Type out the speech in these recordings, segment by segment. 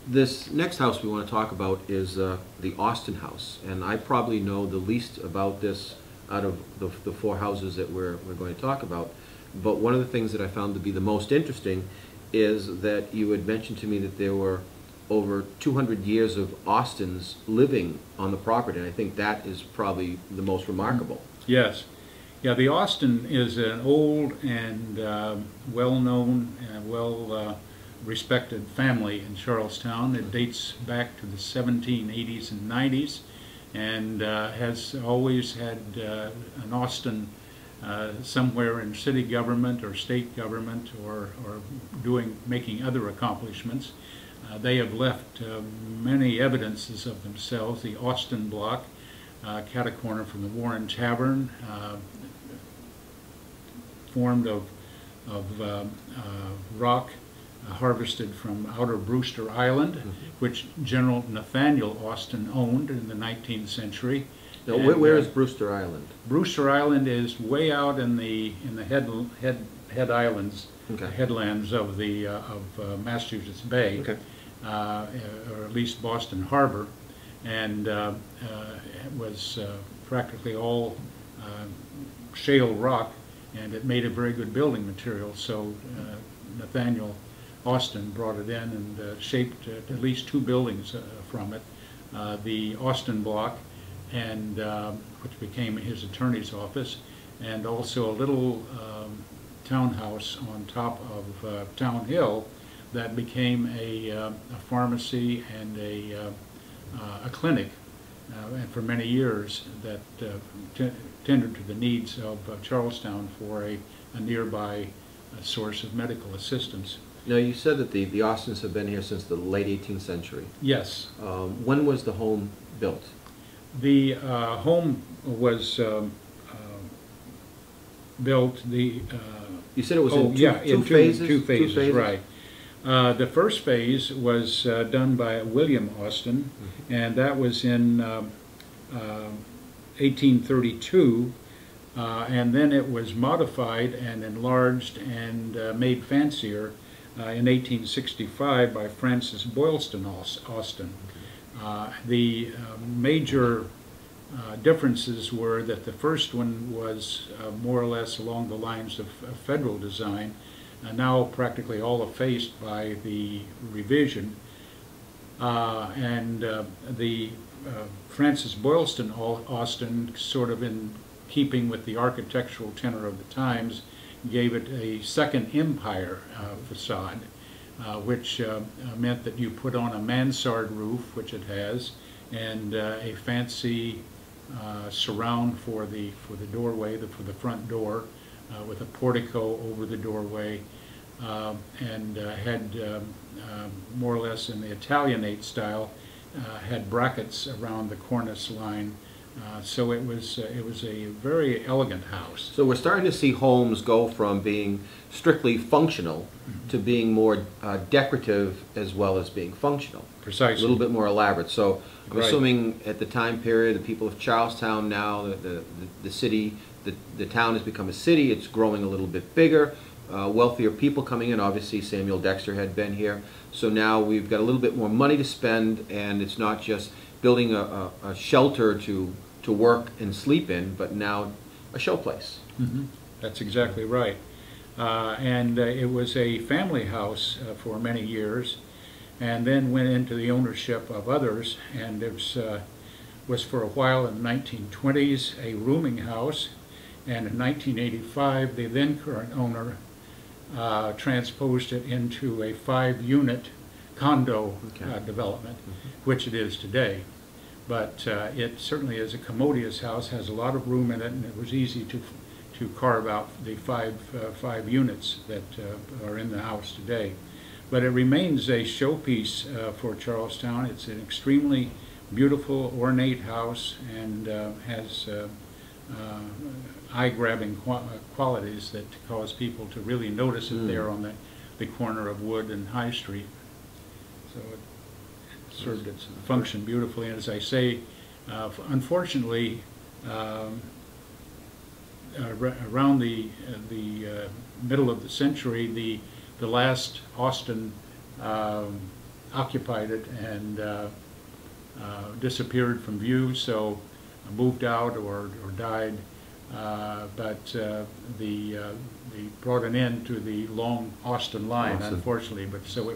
This next house we want to talk about is the Austin House, and I probably know the least about this out of the four houses that we're going to talk about. But one of the things that I found to be the most interesting is that you had mentioned to me that there were over 200 years of Austins living on the property, and I think that is probably the most remarkable. Yes. Yeah, the Austin is an old and well-known and well-respected family in Charlestown. It dates back to the 1780s and 90s, and has always had an Austin somewhere in city government or state government, or making other accomplishments. They have left many evidences of themselves. The Austin block, cat a corner from the Warren Tavern, formed of rock harvested from outer Brewster Island, which General Nathaniel Austin owned in the 19th century. Now, where is Brewster Island? Brewster Island is way out in the head islands, okay, headlands of the Massachusetts Bay, okay, or at least Boston Harbor, and was practically all shale rock, and it made a very good building material. So Nathaniel Austin brought it in and shaped at least two buildings from it, the Austin block, and which became his attorney's office, and also a little townhouse on top of Town Hill that became a pharmacy and a clinic, and for many years that tended to the needs of Charlestown for a nearby source of medical assistance. Now, you said that the Austins have been here since the late 18th century. Yes. When was the home built? The home was built. You said it was in two phases? Two phases, right. The first phase was done by William Austin, and that was in 1832, and then it was modified and enlarged and made fancier in 1865 by Francis Boylston Austin. The major differences were that the first one was more or less along the lines of federal design, now practically all effaced by the revision, and the Francis Boylston Austin, sort of in keeping with the architectural tenor of the times, gave it a second empire facade, which meant that you put on a mansard roof, which it has, and a fancy surround for the doorway, for the front door, with a portico over the doorway, and had more or less in the Italianate style, had brackets around the cornice line. So it was a very elegant house. So we're starting to see homes go from being strictly functional to being more decorative as well as being functional. Precisely. A little bit more elaborate. So I'm Right. assuming at the time period, the people of Charlestown now, the city, the town has become a city. It's growing a little bit bigger. Wealthier people coming in. Obviously, Samuel Dexter had been here. So now we've got a little bit more money to spend, and it's not just building a shelter to work and sleep in, but now a show place. That's exactly right. And it was a family house for many years, and then went into the ownership of others, and it was for a while in the 1920s a rooming house, and in 1985 the then current owner transposed it into a 5-unit condo development, which it is today. But it certainly is a commodious house, has a lot of room in it, and it was easy to carve out the five units that are in the house today. But it remains a showpiece for Charlestown. It's an extremely beautiful, ornate house, and has eye-grabbing qualities that cause people to really notice it there on the corner of Wood and High Street. So it served its function beautifully, and as I say, unfortunately, around the middle of the century, the last Austin occupied it and disappeared from view, so moved out or died. But they brought an end to the long Austin line, Austin. Unfortunately. But so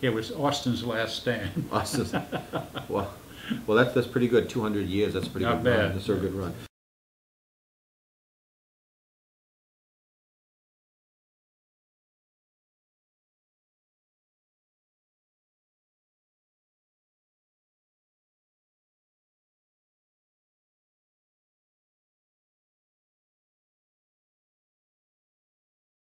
it was Austin's last stand. Austin's, well, that's pretty good. 200 years. That's a pretty Not good run. bad. That's a good run.